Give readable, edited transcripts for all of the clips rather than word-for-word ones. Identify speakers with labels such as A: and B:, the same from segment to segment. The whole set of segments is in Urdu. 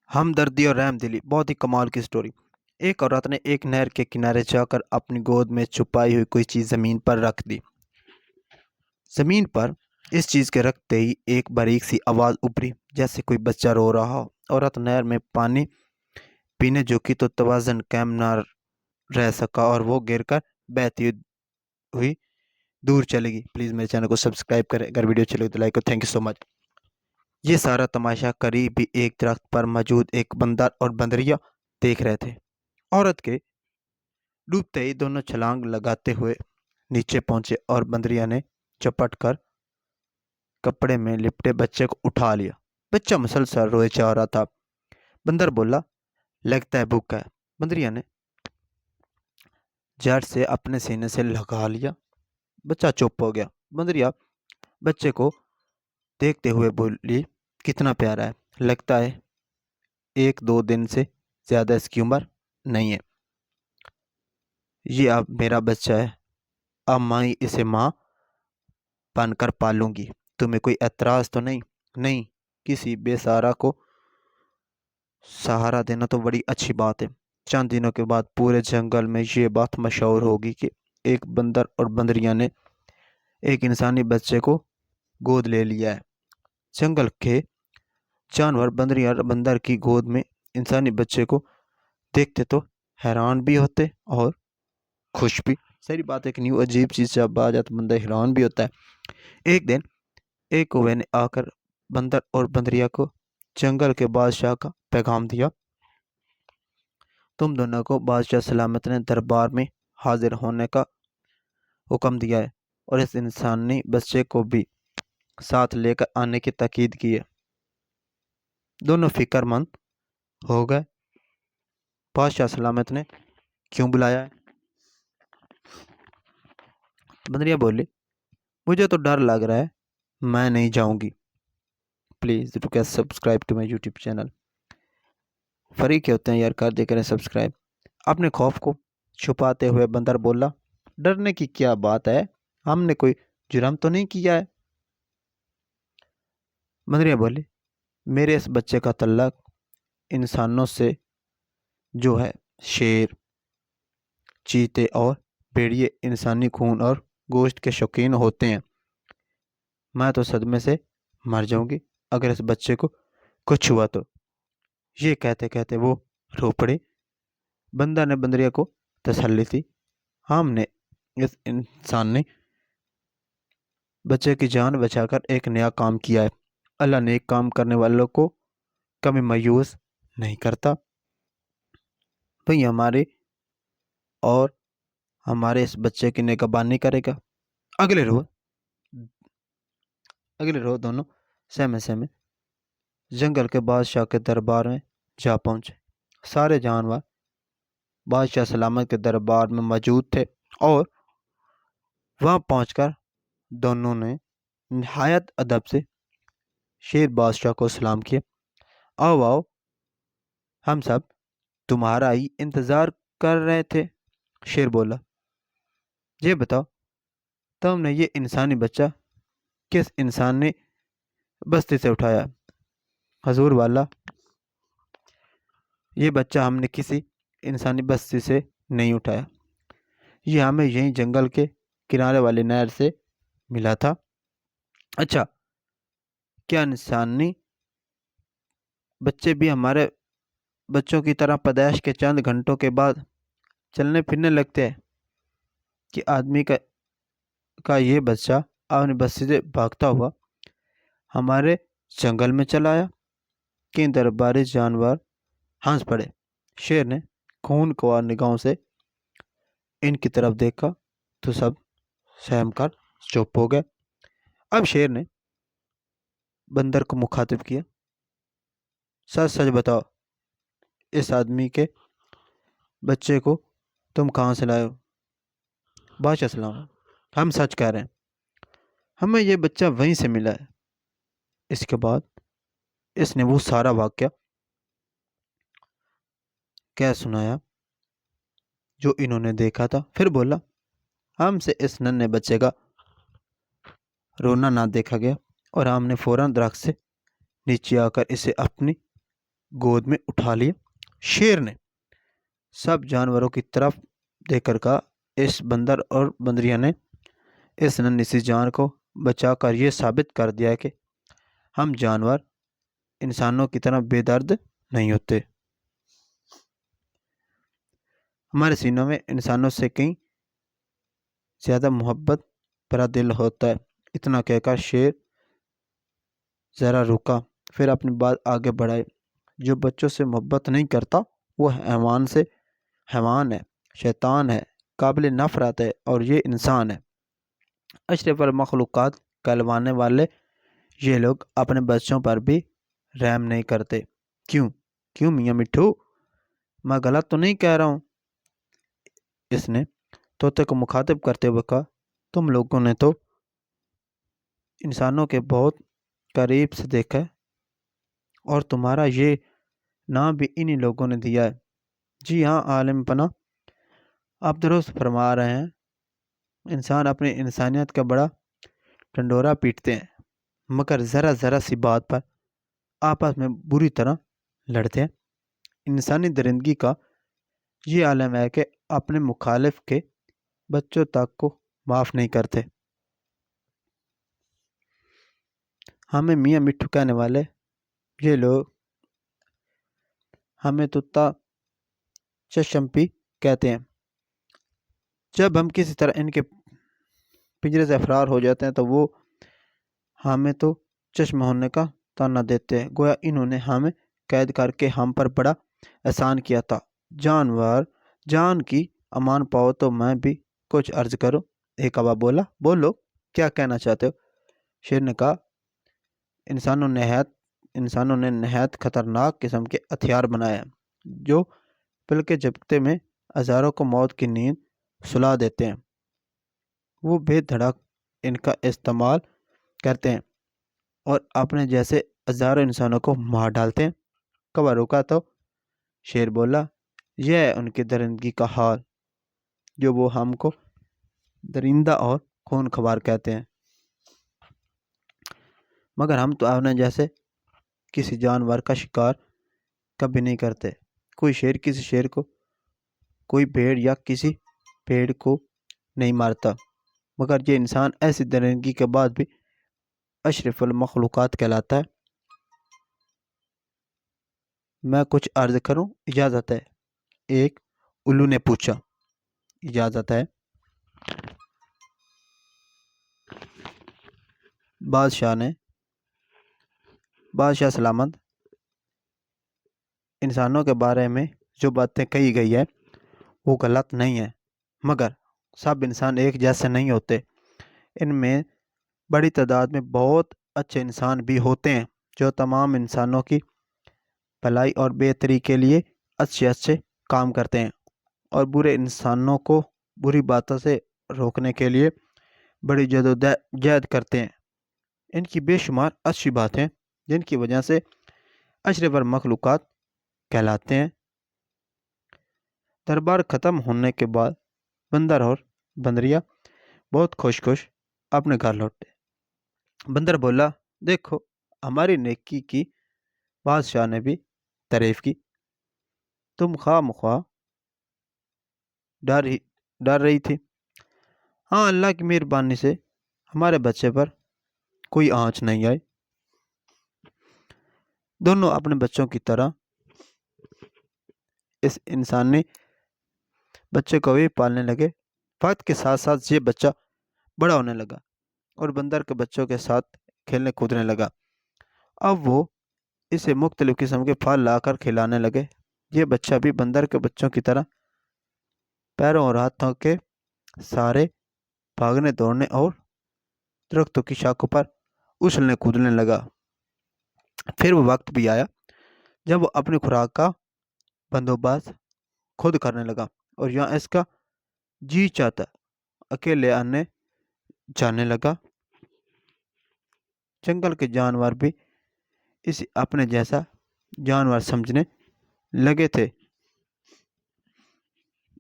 A: ہمدردی اور رحم دلی بہت ہی کمال کی سٹوری۔ ایک عورت نے ایک نہر کے کنارے جا کر اپنی گود میں چھپائی ہوئی کوئی چیز زمین پر رکھ دی۔ زمین پر اس چیز کے رکھتے ہی ایک باریک سی آواز ابھری، جیسے کوئی بچہ رو رہا ہو۔ عورت نہر میں پانی پینے جھکی تو توازن قائم نہ رہ سکا اور وہ گر کر بہتی ہوئی دور چلے گی۔ پلیز میرے چینل کو سبسکرائب کریں، اگر ویڈیو اچھی لگے تو لائک کریں۔ تھینک یو سو مچ۔ یہ سارا تماشا قریب ہی ایک درخت پر موجود ایک بندر اور بندریا دیکھ رہے تھے۔ عورت کے ڈوبتے ہی دونوں چھلانگ لگاتے ہوئے نیچے پہنچے اور بندریا نے چپٹ کر کپڑے میں لپٹے بچے کو اٹھا لیا۔ بچہ مسلسل روئے جا رہا تھا۔ بندر بولا، لگتا ہے بھوکا ہے۔ بندریا نے جڑ سے اپنے سینے سے لگا لیا۔ بچہ چپ ہو گیا۔ بندریا بچے کو دیکھتے ہوئے بولی، کتنا پیارا ہے، لگتا ہے 1-2 دن سے زیادہ اس کی عمر نہیں ہے۔ یہ اب میرا بچہ ہے، اب میں اسے ماں بن کر پالوں گی۔ تمہیں کوئی اعتراض تو نہیں؟ نہیں، کسی بے سہارا کو سہارا دینا تو بڑی اچھی بات ہے۔ چند دنوں کے بعد پورے جنگل میں یہ بات مشہور ہوگی کہ ایک بندر اور بندریا نے ایک انسانی بچے کو گود لے لیا ہے۔ جنگل کے جانور بندریا اور بندر کی گود میں انسانی بچے کو دیکھتے تو حیران بھی ہوتے اور خوش بھی۔ ساری بات ایک نیو عجیب چیز جب آ جاتا بندہ حیران بھی ہوتا ہے۔ ایک دن ایک کوے نے آ کر بندر اور بندریا کو جنگل کے بادشاہ کا پیغام دیا۔ تم دونوں کو بادشاہ سلامت نے دربار میں حاضر ہونے کا حکم دیا ہے اور اس انسانی بچے کو بھی ساتھ لے کر آنے کی تاکید کی ہے۔ دونوں فکر مند ہو گئے۔ بادشاہ سلامت نے کیوں بلایا ہے؟ بندریا بولی، مجھے تو ڈر لگ رہا ہے، میں نہیں جاؤں گی۔ Please do get subscribe to my YouTube channel. Free کے ہوتے ہیں یار، کر دے کریں سبسکرائب۔ اپنے خوف کو چھپاتے ہوئے بندر بولا، ڈرنے کی کیا بات ہے، ہم نے کوئی جرم تو نہیں کیا ہے۔ بندریا بولی، میرے اس بچے کا تعلق انسانوں سے جو ہے، شیر، چیتے اور بھیڑیے انسانی خون اور گوشت کے شوقین ہوتے ہیں۔ میں تو صدمے سے مر جاؤں گی اگر اس بچے کو کچھ ہوا تو۔ یہ کہتے کہتے وہ رو پڑی۔ بندر نے بندریا کو تسلی دی، ہم نے اس انسانی بچے کی جان بچا کر ایک نیا کام کیا ہے۔ اللہ نیک کام کرنے والوں کو کبھی مایوس نہیں کرتا۔ بھئی ہمارے اور ہمارے اس بچے کی نگہبانی کرے گا۔ اگلے روز دونوں سہمے سہمے جنگل کے بادشاہ کے دربار میں جا پہنچے۔ سارے جانور بادشاہ سلامت کے دربار میں موجود تھے اور وہاں پہنچ کر دونوں نے نہایت ادب سے شیر بادشاہ کو سلام کیا۔ آؤ آؤ، ہم سب تمہارا ہی انتظار کر رہے تھے۔ شیر بولا، یہ بتاؤ تم نے یہ انسانی بچہ کس انسانی بستی سے اٹھایا؟ حضور والا، یہ بچہ ہم نے کسی انسانی بستی سے نہیں اٹھایا، یہ ہمیں یہیں جنگل کے کنارے والی نہر سے ملا تھا۔ اچھا، کیا انسانی بچے بھی ہمارے بچوں کی طرح پیدائش کے چند گھنٹوں کے بعد چلنے پھرنے لگتے ہیں کہ آدمی کا یہ بچہ اپنی بستی سے بھاگتا ہوا ہمارے جنگل میں چلا آیا؟ کہ درباری جانور ہنس پڑے۔ شیر نے خون خوار نگاہوں سے ان کی طرف دیکھا تو سب سہم کر چپ ہو گئے۔ اب شیر نے بندر کو مخاطب کیا، سچ سچ بتاؤ، اس آدمی کے بچے کو تم کہاں سے لائے ہو؟ بادشاہ سلام، ہم سچ کہہ رہے ہیں، ہمیں یہ بچہ وہیں سے ملا ہے۔ اس کے بعد اس نے وہ سارا واقعہ کہہ سنایا جو انہوں نے دیکھا تھا۔ پھر بولا، ہم سے اس ننھے بچے کا رونا نہ دیکھا گیا اور ہم نے فوراً درخت سے نیچے آ کر اسے اپنی گود میں اٹھا لیے۔ شیر نے سب جانوروں کی طرف دیکھ کر کہا، اس بندر اور بندریاں نے اس ننھی سی جان کو بچا کر یہ ثابت کر دیا ہے کہ ہم جانور انسانوں کی طرح بے درد نہیں ہوتے۔ ہمارے سینوں میں انسانوں سے کہیں زیادہ محبت بھرا دل ہوتا ہے۔ اتنا کہہ کر شیر ذرا رکا، پھر اپنی بات آگے بڑھائی۔ جو بچوں سے محبت نہیں کرتا وہ حیوان ہے، شیطان ہے، قابل نفرت ہے، اور یہ انسان ہے، اشرف المخلوقات کہلوانے والے یہ لوگ اپنے بچوں پر بھی رحم نہیں کرتے۔ کیوں میاں مٹھو، میں غلط تو نہیں کہہ رہا ہوں؟ اس نے طوطے کو مخاطب کرتے ہوئے کہا، تم لوگوں نے تو انسانوں کے بہت قریب سے دیکھا ہے، اور تمہارا یہ نام بھی انہی لوگوں نے دیا ہے۔ جی ہاں عالم پناہ، آپ درست فرما رہے ہیں۔ انسان اپنی انسانیت کا بڑا ڈنڈورا پیٹتے ہیں، مگر ذرا سی بات پر آپس میں بری طرح لڑتے ہیں۔ انسانی درندگی کا یہ عالم ہے کہ اپنے مخالف کے بچوں تک کو معاف نہیں کرتے۔ ہمیں میاں مٹھو کہنے والے یہ لوگ ہمیں طوطا چشمپی کہتے ہیں۔ جب ہم کسی طرح ان کے پنجرے سے فرار ہو جاتے ہیں تو وہ ہمیں تو چشم ہونے کا تانا دیتے ہیں، گویا انہوں نے ہمیں قید کر کے ہم پر بڑا احسان کیا تھا۔ جانور جان کی امان پاؤ تو میں بھی کچھ عرض کروں۔ ایک کبا بولا، بولو کیا کہنا چاہتے ہو؟ شیر نے کہا، انسانوں نے نہایت خطرناک قسم کے ہتھیار بنائے ہیں جو پلکے جھپکتے میں ہزاروں کو موت کی نیند سلا دیتے ہیں۔ وہ بے دھڑک ان کا استعمال کرتے ہیں اور اپنے جیسے ہزاروں انسانوں کو مار ڈالتے ہیں۔ کبا روکا تو شیر بولا، یہ ہے ان کی درندگی کا حال، جو وہ ہم کو درندہ اور خون خوار کہتے ہیں، مگر ہم تو اپنے جیسے کسی جانور کا شکار کبھی نہیں کرتے۔ کوئی شیر کسی شیر کو، کوئی بھیڑ یا کسی بھیڑ کو نہیں مارتا، مگر یہ انسان ایسی درندگی کے بعد بھی اشرف المخلوقات کہلاتا ہے۔ میں کچھ عرض کروں، اجازت ہے؟ ایک الو نے پوچھا۔ اجازت ہے۔ بادشاہ سلامت، انسانوں کے بارے میں جو باتیں کہی گئی ہے وہ غلط نہیں ہے، مگر سب انسان ایک جیسے نہیں ہوتے۔ ان میں بڑی تعداد میں بہت اچھے انسان بھی ہوتے ہیں جو تمام انسانوں کی بھلائی اور بہتری کے لیے اچھے کام کرتے ہیں، اور برے انسانوں کو بری باتوں سے روکنے کے لیے بڑی جدوجہد کرتے ہیں۔ ان کی بے شمار اچھی باتیں جن کی وجہ سے اشرف المخلوقات کہلاتے ہیں۔ دربار ختم ہونے کے بعد بندر اور بندریا بہت خوش اپنے گھر لوٹے۔ بندر بولا، دیکھو ہماری نیکی کی بادشاہ نے بھی تعریف کی۔ تم خواہ مخواہ ڈر رہی تھی۔ ہاں، اللہ کی مہربانی سے ہمارے بچے پر کوئی آنچ نہیں آئی۔ دونوں اپنے بچوں کی طرح اس انسانی بچے کو بھی پالنے لگے۔ وقت کے ساتھ ساتھ یہ بچہ بڑا ہونے لگا اور بندر کے بچوں کے ساتھ کھیلنے کودنے لگا۔ اب وہ اسے مختلف قسم کے پھل لا کر کھلانے لگے۔ یہ بچہ بھی بندر کے بچوں کی طرح پیروں اور ہاتھوں کے سارے بھاگنے دوڑنے اور درختوں کی شاخوں پر اچھلنے کودنے لگا۔ پھر وہ وقت بھی آیا جب وہ اپنی خوراک کا بندوبست خود کرنے لگا، اور یہاں اس کا جی چاہتا اکیلے آنے جانے لگا۔ جنگل کے جانور بھی اسے اپنے جیسا جانور سمجھنے لگے تھے۔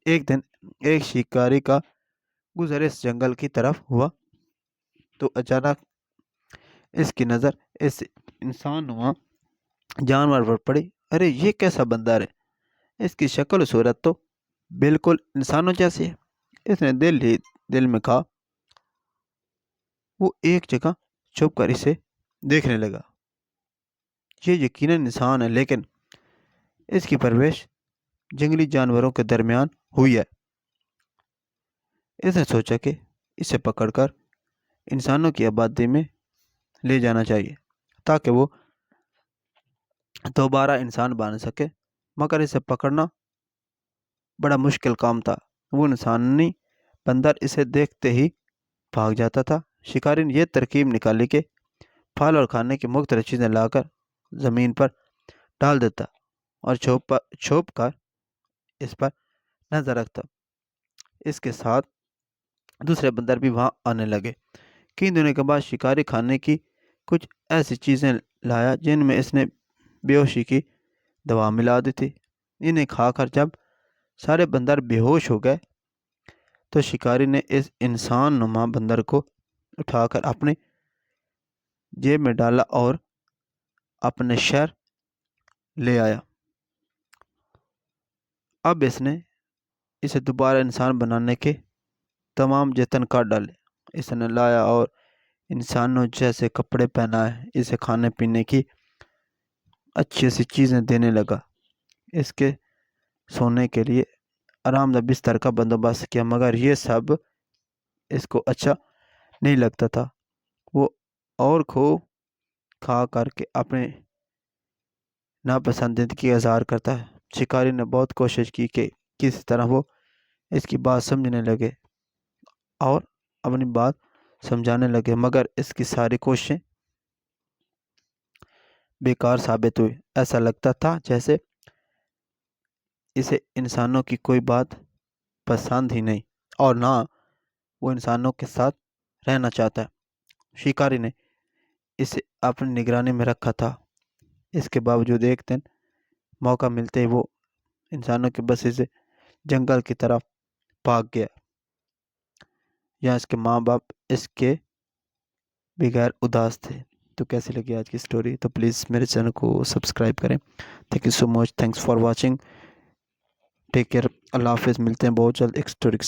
A: ایک دن ایک شکاری کا گزر اس جنگل کی طرف ہوا تو اچانک اس کی نظر اس انسان نما جانور پر پڑی۔ ارے یہ کیسا بندر ہے، اس کی شکل و صورت تو بالکل انسانوں جیسی ہے۔ اس نے دل ہی دل میں کہا۔ وہ ایک جگہ چھپ کر اسے دیکھنے لگا۔ یہ یقیناً انسان ہے، لیکن اس کی پرورش جنگلی جانوروں کے درمیان ہوئی ہے۔ اس نے سوچا کہ اسے پکڑ کر انسانوں کی آبادی میں لے جانا چاہیے تاکہ وہ دوبارہ انسان بن سکے، مگر اسے پکڑنا بڑا مشکل کام تھا۔ وہ انسانی بندر اسے دیکھتے ہی بھاگ جاتا تھا۔ شکاری نے یہ ترکیب نکالی کہ پھل اور کھانے کی مختلف چیزیں لا کر زمین پر ڈال دیتا اور چھوپ کر اس پر نظر رکھتا۔ اس کے ساتھ دوسرے بندر بھی وہاں آنے لگے۔ کئی دنوں کے بعد شکاری کھانے کی کچھ ایسی چیزیں لایا جن میں اس نے بے ہوشی کی دوا ملا دی تھی۔ انہیں کھا کر جب سارے بندر بے ہوش ہو گئے تو شکاری نے اس انسان نما بندر کو اٹھا کر اپنے جیب میں ڈالا اور اپنے شہر لے آیا۔ اب اس نے اسے دوبارہ انسان بنانے کے تمام جتن کر ڈالے۔ اس نے لایا اور انسانوں جیسے کپڑے پہنائے، اسے کھانے پینے کی اچھی سی چیزیں دینے لگا، اس کے سونے کے لیے آرام دہ بستر کا بندوبست کیا، مگر یہ سب اس کو اچھا نہیں لگتا تھا۔ وہ اور کھا کر کے اپنے ناپسندیدگی کا اظہار کرتا ہے۔ شکاری نے بہت کوشش کی کہ کسی طرح وہ اس کی بات سمجھنے لگے اور اپنی بات سمجھانے لگے، مگر اس کی ساری کوششیں بیکار ثابت ہوئی۔ ایسا لگتا تھا جیسے اسے انسانوں کی کوئی بات پسند ہی نہیں اور نہ وہ انسانوں کے ساتھ رہنا چاہتا ہے۔ شکاری نے اسے اپنی نگرانی میں رکھا تھا۔ اس کے باوجود ایک دن موقع ملتے ہی وہ انسانوں کے بسے سے جنگل کی طرف بھاگ گیا۔ یہاں اس کے ماں باپ اس کے بغیر اداس تھے۔ تو کیسی لگی آج کی سٹوری؟ تو پلیز میرے چینل کو سبسکرائب کریں۔ Thank you so much, thanks for watching, take care, اللہ حافظ۔ ملتے ہیں بہت جلد ایک سٹوری کے ساتھ۔